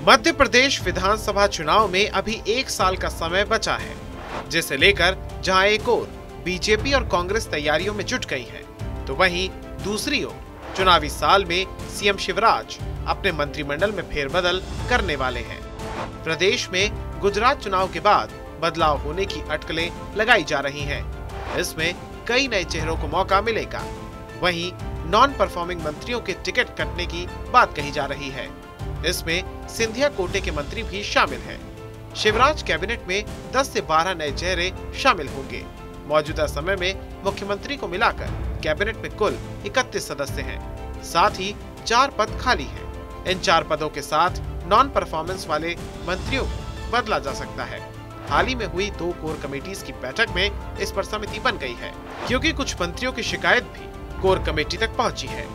मध्य प्रदेश विधानसभा चुनाव में अभी 1 साल का समय बचा है, जिसे लेकर जहां एक ओर बीजेपी और कांग्रेस तैयारियों में जुट गई है, तो वहीं दूसरी ओर चुनावी साल में सीएम शिवराज अपने मंत्रिमंडल में फेरबदल करने वाले हैं। प्रदेश में गुजरात चुनाव के बाद बदलाव होने की अटकलें लगाई जा रही हैं। इसमें कई नए चेहरों को मौका मिलेगा। वहीं नॉन परफॉर्मिंग मंत्रियों के टिकट कटने की बात कही जा रही है। इसमें सिंधिया कोटे के मंत्री भी शामिल हैं। शिवराज कैबिनेट में 10 से 12 नए चेहरे शामिल होंगे। मौजूदा समय में मुख्यमंत्री को मिलाकर कैबिनेट में कुल 31 सदस्य हैं। साथ ही 4 पद खाली हैं। इन 4 पदों के साथ नॉन परफॉर्मेंस वाले मंत्रियों को बदला जा सकता है। हाल ही में हुई 2 कोर कमेटीज की बैठक में इस पर सहमति बन गई है, क्योंकि कुछ मंत्रियों की शिकायत भी कोर कमेटी तक पहुंची है।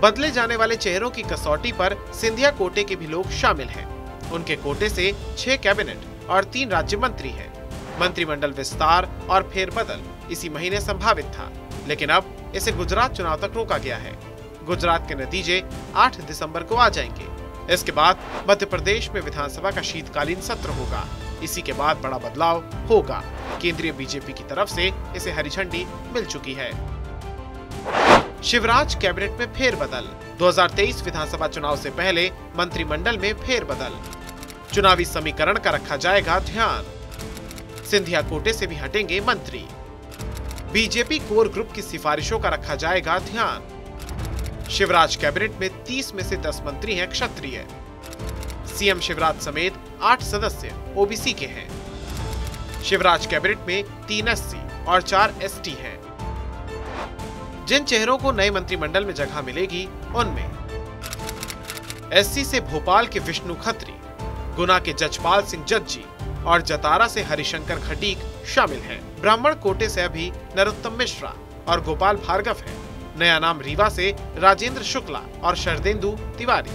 बदले जाने वाले चेहरों की कसौटी पर सिंधिया कोटे के भी लोग शामिल हैं। उनके कोटे से 6 कैबिनेट और 3 राज्य मंत्री हैं। मंत्रिमंडल विस्तार और फेरबदल इसी महीने संभावित था, लेकिन अब इसे गुजरात चुनाव तक रोका गया है। गुजरात के नतीजे 8 दिसंबर को आ जाएंगे। इसके बाद मध्य प्रदेश में विधानसभा का शीतकालीन सत्र होगा। इसी के बाद बड़ा बदलाव होगा। केंद्रीय बीजेपी की तरफ से इसे हरी झंडी मिल चुकी है। शिवराज कैबिनेट में फेरबदल। 2023 विधानसभा चुनाव से पहले मंत्रिमंडल में फेरबदल। चुनावी समीकरण का रखा जाएगा ध्यान। सिंधिया कोटे से भी हटेंगे मंत्री। बीजेपी कोर ग्रुप की सिफारिशों का रखा जाएगा ध्यान। शिवराज कैबिनेट में 30 में से 10 मंत्री हैं क्षत्रिय। सीएम शिवराज समेत 8 सदस्य ओबीसी के हैं। शिवराज कैबिनेट में 3 एससी और 4 एसटी हैं। जिन चेहरों को नए मंत्रिमंडल में जगह मिलेगी, उनमें एससी से भोपाल के विष्णु खत्री, गुना के जजपाल सिंह जज्जी और जतारा से हरिशंकर खटीक शामिल हैं। ब्राह्मण कोटे से अभी नरोत्तम मिश्रा और गोपाल भार्गव हैं। नया नाम रीवा से राजेंद्र शुक्ला और शरदेंदु तिवारी,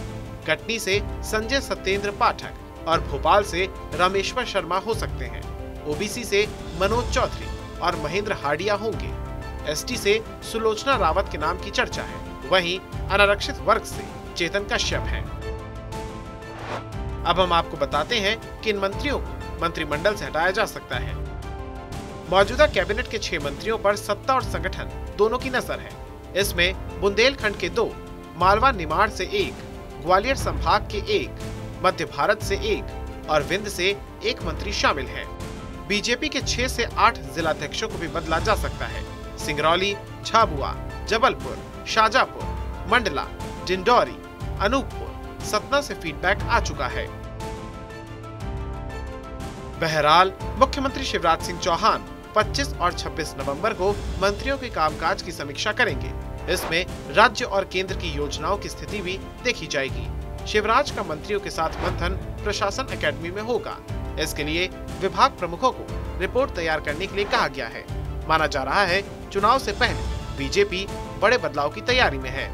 कटनी से संजय सत्येंद्र पाठक और भोपाल से रामेश्वर शर्मा हो सकते हैं। ओबीसी से मनोज चौधरी और महेंद्र हाडिया होंगे। एसटी से सुलोचना रावत के नाम की चर्चा है। वहीं अनारक्षित वर्ग से चेतन कश्यप हैं। अब हम आपको बताते हैं कि इन मंत्रियों को मंत्रिमंडल से हटाया जा सकता है। मौजूदा कैबिनेट के 6 मंत्रियों पर सत्ता और संगठन दोनों की नजर है। इसमें बुंदेलखंड के 2, मालवा निमाड़ से 1, ग्वालियर संभाग के 1, मध्य भारत से 1 और विंध्य से 1 मंत्री शामिल हैं। बीजेपी के 6 से 8 जिलाध्यक्षों को भी बदला जा सकता है। सिंगरौली, झाबुआ, जबलपुर, शाजापुर, मंडला, डिंडौरी, अनूपपुर, सतना से फीडबैक आ चुका है। बहरहाल मुख्यमंत्री शिवराज सिंह चौहान 25 और 26 नवंबर को मंत्रियों के कामकाज की समीक्षा करेंगे। इसमें राज्य और केंद्र की योजनाओं की स्थिति भी देखी जाएगी। शिवराज का मंत्रियों के साथ मंथन प्रशासन एकेडमी में होगा। इसके लिए विभाग प्रमुखों को रिपोर्ट तैयार करने के लिए कहा गया है। माना जा रहा है चुनाव से पहले बीजेपी बड़े बदलाव की तैयारी में है।